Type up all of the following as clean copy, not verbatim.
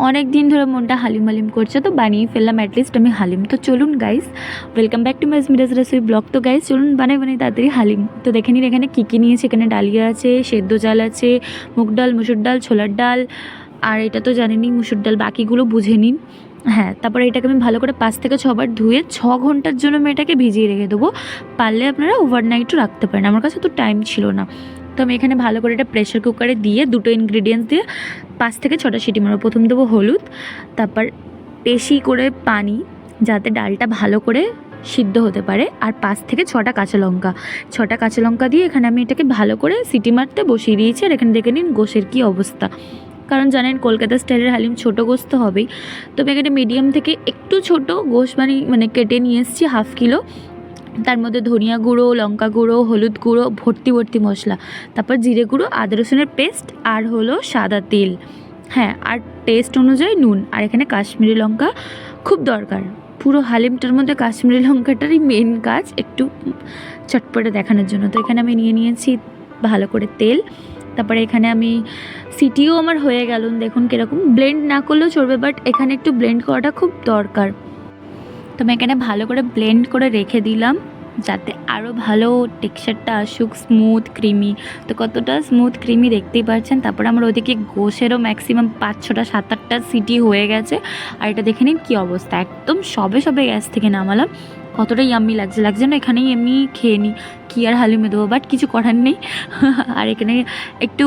অনেক দিন ধরে মনটা হালিম হালিম করছে, তো বানিয়ে ফেললাম অ্যাটলিস্ট আমি হালিম। তো চলুন guys, welcome back to my Miraj recipe blog. তো গাইস চলুন বানাই তাড়াতাড়ি হালিম। তো দেখে নিন এখানে কী কী নিয়েছি। এখানে ডালিয়া আছে, সেদ্ধ চাল আছে, মুগ ডাল, মুসুর ডাল, ছোলার ডাল, আর এটা তো জানেনই মুসুর ডাল, বাকিগুলো বুঝে নিন। হ্যাঁ, তারপরে এটাকে আমি ভালো করে 5 থেকে 6 বার ধুয়ে 6 ঘন্টার জন্য আমি এটাকে ভিজিয়ে রেখে দেবো। পারলে আপনারা ওভারনাইটও রাখতে পারেন, আমার কাছে তো টাইম ছিল না। তো আমি এখানে ভালো করে এটা প্রেশার কুকারে দিয়ে দুটো ইনগ্রিডিয়েন্টস দিয়ে 5 থেকে 6টা সিটি মারবো। প্রথম দেবো হলুদ, তারপর বেশি করে পানি যাতে ডালটা ভালো করে সিদ্ধ হতে পারে, আর 5 থেকে 6টা কাঁচা লঙ্কা। 6টা কাঁচা লঙ্কা দিয়ে এখানে আমি এটাকে ভালো করে সিটি মারতে বসিয়ে দিয়েছি। আর এখানে দেখে নিন গোশের কী অবস্থা, কারণ জানেন কলকাতা স্টাইলের হালিম ছোটো গোশ তো হবেই। তো আমি এখানে মিডিয়াম থেকে একটু ছোটো গোশ মানে কেটে নিয়ে এসেছি 1/2 কিলো। তার মধ্যে ধনিয়া গুঁড়ো, লঙ্কা গুঁড়ো, হলুদ গুঁড়ো, ভর্তি মশলা, তারপর জিরে গুঁড়ো, আদা রসুনের পেস্ট, আর হলো সাদা তেল, হ্যাঁ, আর টেস্ট অনুযায়ী নুন। আর এখানে কাশ্মীরি লঙ্কা খুব দরকার, পুরো হালিমটার মধ্যে কাশ্মীরি লঙ্কাটারই মেন কাজ, একটু চটপটে দেখানোর জন্য। তো এখানে আমি নিয়েছি ভালো করে তেল। তারপরে এখানে আমি সিটিও আমার হয়ে গেল, দেখুন কীরকম, ব্লেন্ড না করলেও চলবে, বাট এখানে একটু ব্লেন্ড করাটা খুব দরকার। তো আমি এখানে ভালো করে ব্লেন্ড করে রেখে দিলাম যাতে আরও ভালো টেক্সচারটা আসুক, স্মুথ ক্রিমি। তো কতটা স্মুথ ক্রিমি দেখতেই পাচ্ছেন। তারপরে আমার ওদিকে গোশেরও ম্যাক্সিমাম 5, 6টা, 7, 8টা সিটি হয়ে গেছে। আর এটা দেখে নিন কী অবস্থা, একদম সবে গ্যাস থেকে নামালাম। কতটা ইয়াম্মি লাগছে না, এখানেই এমনি খেয়ে নিই, কী আর হালিমে দেবো, বাট কিছু করার নেই। আর এখানে একটু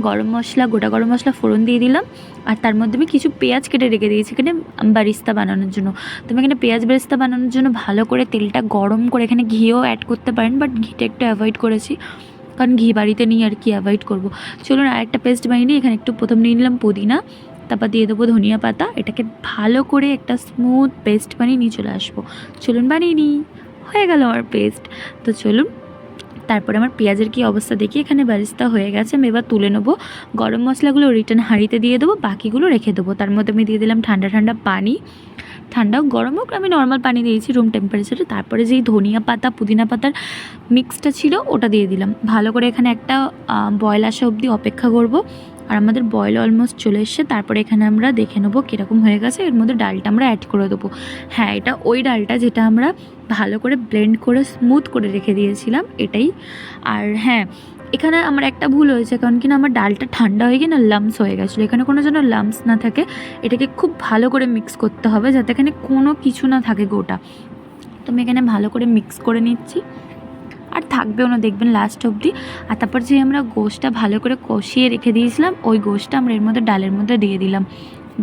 গরম মশলা, গোটা গরম মশলা ফোড়ন দিয়ে দিলাম। আর তার মধ্যে আমি কিছু পেঁয়াজ কেটে রেখে দিয়েছি এখানে বারিস্তা বানানোর জন্য। তো আমি এখানে পেঁয়াজ বারিস্তা বানানোর জন্য ভালো করে তেলটা গরম করে, এখানে ঘিও অ্যাড করতে পারেন, বাট ঘিটা একটু অ্যাভয়েড করেছি, কারণ ঘি বাড়িতে নিই আর কি, অ্যাভয়েড করবো। চলুন আরেকটা পেস্ট বানিয়ে নিই। এখানে একটু প্রথম নিয়ে নিলাম পুদিনা, তারপর দিয়ে দেবো ধনিয়া পাতা। এটাকে ভালো করে একটা স্মুথ পেস্ট বানিয়ে নিয়ে চলে আসবো। চলুন বানিয়ে নিই, হয়ে গেল আমার পেস্ট। তো চলুন, তারপরে আমার পেঁয়াজের কী অবস্থা দেখি, এখানে বারিস্তা হয়ে গেছে। আমি এবার তুলে নেবো, গরম মশলাগুলো রিটার্ন হাঁড়িতে দিয়ে দেবো, বাকিগুলো রেখে দেবো। তার মধ্যে আমি দিয়ে দিলাম ঠান্ডা পানি, ঠান্ডা হোক গরম হোক, আমি নর্মাল পানি দিয়েছি রুম টেম্পারেচারে। তারপরে যেই ধনিয়া পাতা পুদিনা পাতার মিক্সটা ছিল ওটা দিয়ে দিলাম। ভালো করে এখানে একটা বয়েল আসা অবধি অপেক্ষা করব। আর আমাদের বয়েল অলমোস্ট চলে এসছে। তারপরে এখানে আমরা দেখে নেবো কীরকম হয়ে গেছে। এর মধ্যে ডালটা আমরা অ্যাড করে দেবো। হ্যাঁ, এটা ওই ডালটা যেটা আমরা ভালো করে ব্লেন্ড করে স্মুথ করে রেখে দিয়েছিলাম, এটাই। আর হ্যাঁ, এখানে আমার একটা ভুল হয়েছে, কারণ কিনা আমার ডালটা ঠান্ডা হয়ে গিয়ে না লাম্পস হয়ে গেছিলো। এখানে কোনো যেন লাম্পস না থাকে, এটাকে খুব ভালো করে মিক্স করতে হবে যাতে এখানে কোনো কিছু না থাকে গোটা। তো আমি এখানে ভালো করে মিক্স করে নিচ্ছি, আর থাকবেও না দেখবেন লাস্ট অবধি। আর তারপর যে আমরা গোশটা ভালো করে কষিয়ে রেখে দিয়েছিলাম, ওই গোশটা আমরা এর মধ্যে ডালের মধ্যে দিয়ে দিলাম।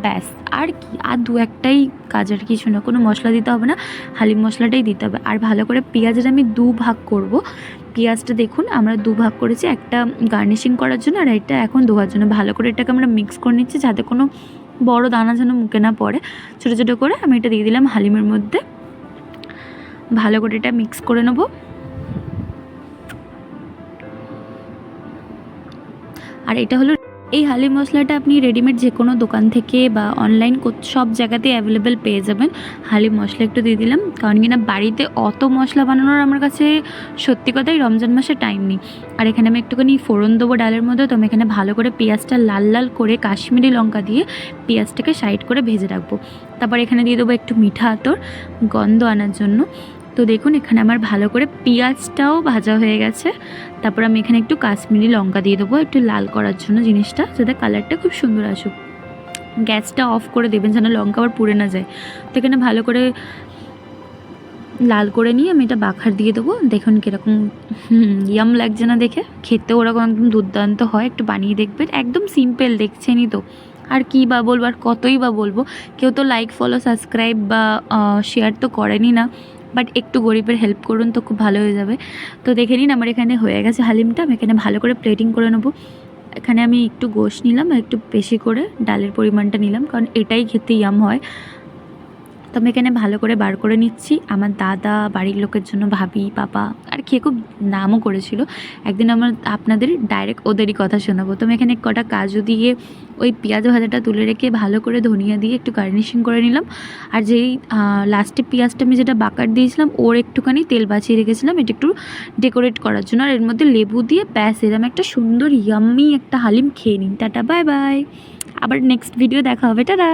ব্যাস, আর কি, আর দু একটাই কাজ, আর কিছু না, কোনো মশলা দিতে হবে না, হালিম মশলাটাই দিতে হবে। আর ভালো করে পেঁয়াজের আমি 2 ভাগ করব। পেঁয়াজটা দেখুন আমরা 2 ভাগ করেছি, একটা গার্নিশিং করার জন্য আর একটা এখন ধোয়ার জন্য। ভালো করে এটাকে আমরা মিক্স করে নিচ্ছি যাতে কোনো বড় দানা যেন মুখে না পড়ে। ছোটো ছোটো করে আমি এটা দিয়ে দিলাম হালিমের মধ্যে। ভালো করে এটা মিক্স করে নেব। আর এটা হলো, এই হালিম মশলাটা আপনি রেডিমেড যে কোনো দোকান থেকে বা অনলাইন সব জায়গাতেই অ্যাভেলেবেল পেয়ে যাবেন। হালিম মশলা একটু দিয়ে দিলাম, কারণ কিনা বাড়িতে অত মশলা বানানোর আমার কাছে সত্যি কথাই রমজান মাসে টাইম নেই। আর এখানে আমি একটুখানি ফোড়ন দেবো ডালের মধ্যে। তো আমি এখানে ভালো করে পেঁয়াজটা লাল করে কাশ্মীরি লঙ্কা দিয়ে পেঁয়াজটাকে সাইড করে ভেজে রাখবো। তারপর এখানে দিয়ে দেবো একটু মিঠা আতর গন্ধ আনার জন্য। তো দেখুন এখানে আমার ভালো করে পেঁয়াজটাও ভাজা হয়ে গেছে। তারপর আমি এখানে একটু কাশ্মীরি লঙ্কা দিয়ে দেবো, একটু লাল করার জন্য জিনিসটা, যাতে কালারটা খুব সুন্দর আসুক। গ্যাসটা অফ করে দেবেন যেন লঙ্কা আবার পুড়ে না যায়। তো এখানে ভালো করে লাল করে নিয়ে আমি এটা বাখার দিয়ে দেবো। দেখুন কীরকম ইয়াম লাগছে না দেখে, খেতে ওরকম একদম দুর্দান্ত হয়। একটু বানিয়ে দেখবেন, একদম সিম্পল, দেখছেনই তো, আর কী বা বলবো, আর কতই বা বলবো। কেউ তো লাইক ফলো সাবস্ক্রাইব বা শেয়ার তো করেনই না, বাট একটু গরিবের হেল্প করুন তো খুব ভালো হয়ে যাবে। তো দেখে নিন আমার এখানে হয়ে গেছে হালিমটা। আমি এখানে ভালো করে প্লেটিং করে নেবো। এখানে আমি একটু গোশ নিলাম, একটু বেশি করে ডালের পরিমাণটা নিলাম, কারণ এটাই খেতে ইয়াম হয়। তো আমি এখানে ভালো করে বার করে নিচ্ছি। আমার দাদা, বাড়ির লোকের জন্য ভাবি, পাপা, আর খেয়ে খুব নামও করেছিল। একদিন আপনাদের ডাইরেক্ট ওদেরই কথা শোনাবো। তো আমি এখানে কটা কাজু দিয়ে ওই পেঁয়াজ ভাজাটা তুলে রেখে ভালো করে ধনিয়া দিয়ে একটু গার্নিশিং করে নিলাম। আর যেই লাস্টে পেঁয়াজটা আমি যেটা বাকার দিয়েছিলাম, ওর একটুখানি তেল বাঁচিয়ে রেখেছিলাম এটা একটু ডেকোরেট করার জন্য। আর এর মধ্যে লেবু দিয়ে ব্যাস, এরকম একটা সুন্দর ইয়াম্মি একটা হালিম খেয়ে নিন। Tata, bye bye. আবার নেক্সট ভিডিও দেখা হবে, টাটা।